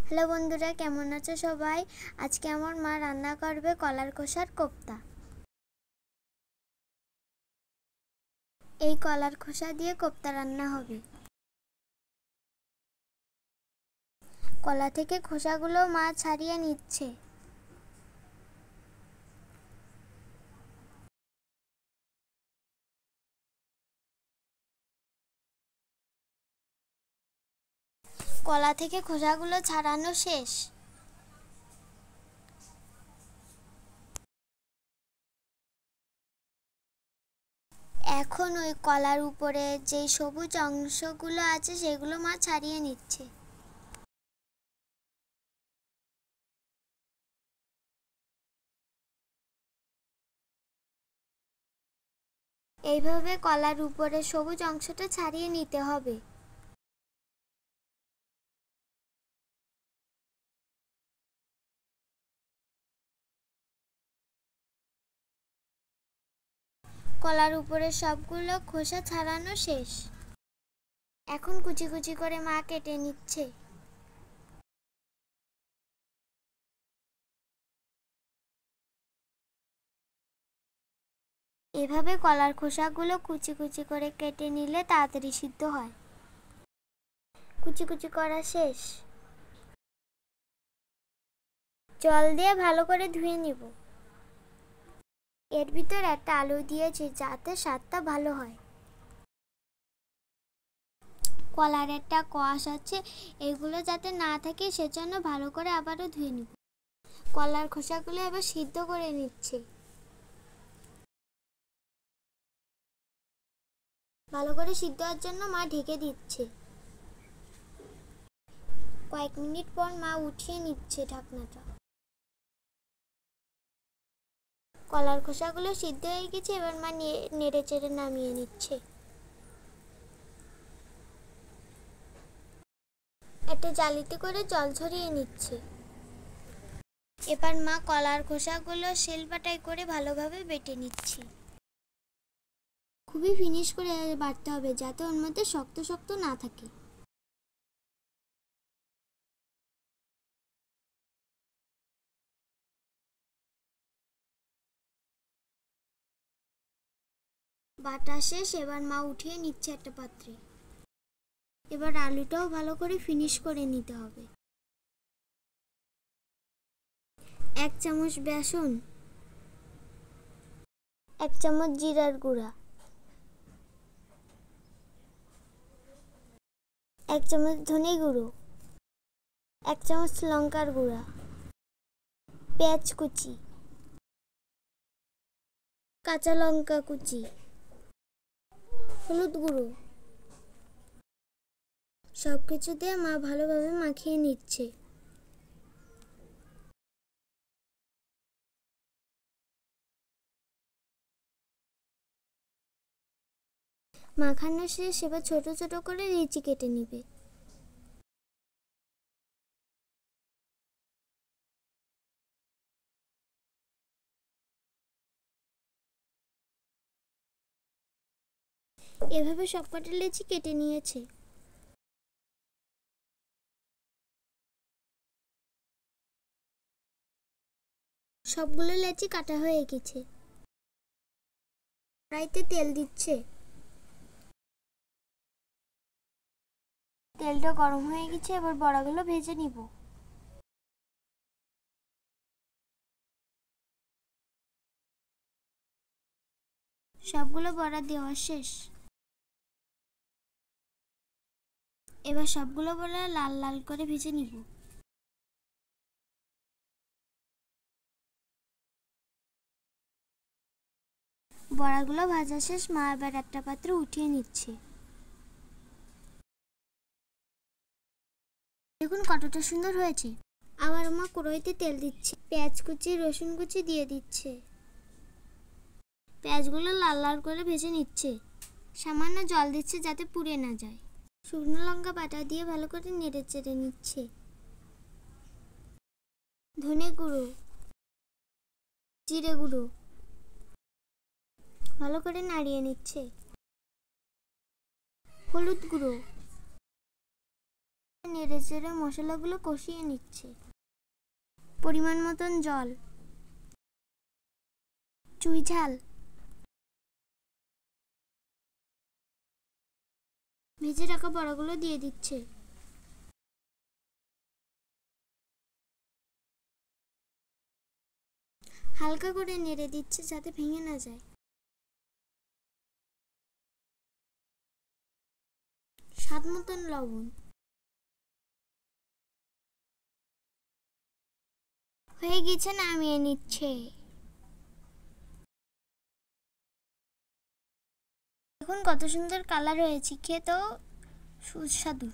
Hello বন্ধুরা, কেমন আছো সবাই? আজকে আমার মা রান্না করবে কলার খোসার কোপ্তা। এই কলার খোসা দিয়ে কোপ্তা রান্না হবে। কলা থেকে খোসাগুলো মা ছাড়িয়ে নিচ্ছে। কলা থেকে খোসাগুলো ছাড়ানো শেষ। এখন ওই কলার উপরে যে সবুজ অংশগুলো আছে সেগুলো মা ছাড়িয়ে নিচ্ছে। এইভাবে কলার উপরে সবুজ অংশটা ছাড়িয়ে নিতে হবে। কলার উপরে সবগুলো খোসা ছাড়ানো শেষ। এখন কুচি কুচি করে মা কেটে নিচ্ছে। এভাবে কলার খোসাগুলো কুচি কুচি করে কেটে নিলে তাড়াতাড়ি সিদ্ধ হয়। কুচি কুচি করা শেষ। জল দিয়ে ভালো করে ধুয়ে নিব। এর ভিতর একটা আলু দিয়েছি যাতে স্বাদটা ভালো হয়। কলার একটা কষ আছে, এগুলো যাতে না থাকে সেজন্য ভালো করে আবারও ধুয়ে নিব। কলার খোসাগুলো এবার সিদ্ধ করে নিচ্ছে। ভালো করে সিদ্ধ হওয়ার জন্য মা ঢেকে দিচ্ছে। কয়েক মিনিট পর মা উঠিয়ে নিচ্ছে ঢাকনাটা। কলার খোসাগুলো সিদ্ধ হয়ে গেছে, এবার মা নেড়ে চেড়ে নামিয়ে নিচ্ছে। একটা জালিতে করে জল ঝরিয়ে নিচ্ছে। এবার মা কলার খোসাগুলো শিলপাটায় করে ভালোভাবে বেটে নিচ্ছে। খুবই ফিনিশ করে বাটতে হবে যাতে ওর মধ্যে শক্ত শক্ত না থাকে। বাটা শেষ, এবার মা উঠিয়ে নিচ্ছে একটা পাত্রে। এবার আলুটাও ভালো করে ফিনিশ করে নিতে হবে। 1 চামচ বেসন, 1 চামচ জিরার গুঁড়া, 1 চামচ ধনে গুঁড়ো, 1 চামচ লঙ্কার গুঁড়া, পেঁয়াজ কুচি, কাঁচা লঙ্কা কুচি, হলুদ গুঁড়ো সবকিছু দিয়ে মা ভালোভাবে মাখিয়ে নিচ্ছে। মাখানো শেষ, এবার ছোট ছোট করে লিচি কেটে নিবে। এভাবে সবকটা লিচি কেটে নিয়েছে। সবগুলো লিচি কাটা হয়ে গেছে। কড়াইতে তেল দিচ্ছে। তেলটা গরম হয়ে গেছে, এবার বড়াগুলো ভেজে নিব। সবগুলো বড়া দেওয়া শেষ। এবার সবগুলো বড়া লাল লাল করে ভেজে নিব। বড়াগুলো ভাজা শেষ, মা এবার একটা পাত্রে উঠিয়ে নিচ্ছে। দেখুন কতটা সুন্দর হয়েছে। আবার মা কড়াইতে তেল দিচ্ছে। পেঁয়াজ কুচি, রসুন কুচি দিয়ে দিচ্ছে। পেঁয়াজগুলো লাল লাল করে ভেজে নিচ্ছে। সামান্য জল দিচ্ছে যাতে পুড়ে না যায়। শুকনো লঙ্কা বাটা দিয়ে ভালো করে নেড়ে চেড়ে নিচ্ছে। ধনে গুঁড়ো, জিরে গুঁড়ো ভালো করে নাড়িয়ে নিচ্ছে। হলুদ গুঁড়ো, নেড়ে চেড়ে মশলাগুলো কষিয়ে নিচ্ছে। পরিমাণ মতন জল, চুই ঝাল, ভেজে রাখা বড়াগুলো দিয়ে দিচ্ছে। হালকা করে নেড়ে দিচ্ছে যাতে ভেঙে না যায়। স্বাদ মতন লবণ। হয়ে গেছে, নামিয়ে নিচ্ছে। দেখুন কত সুন্দর কালার হয়েছে, খেতেও সুস্বাদু।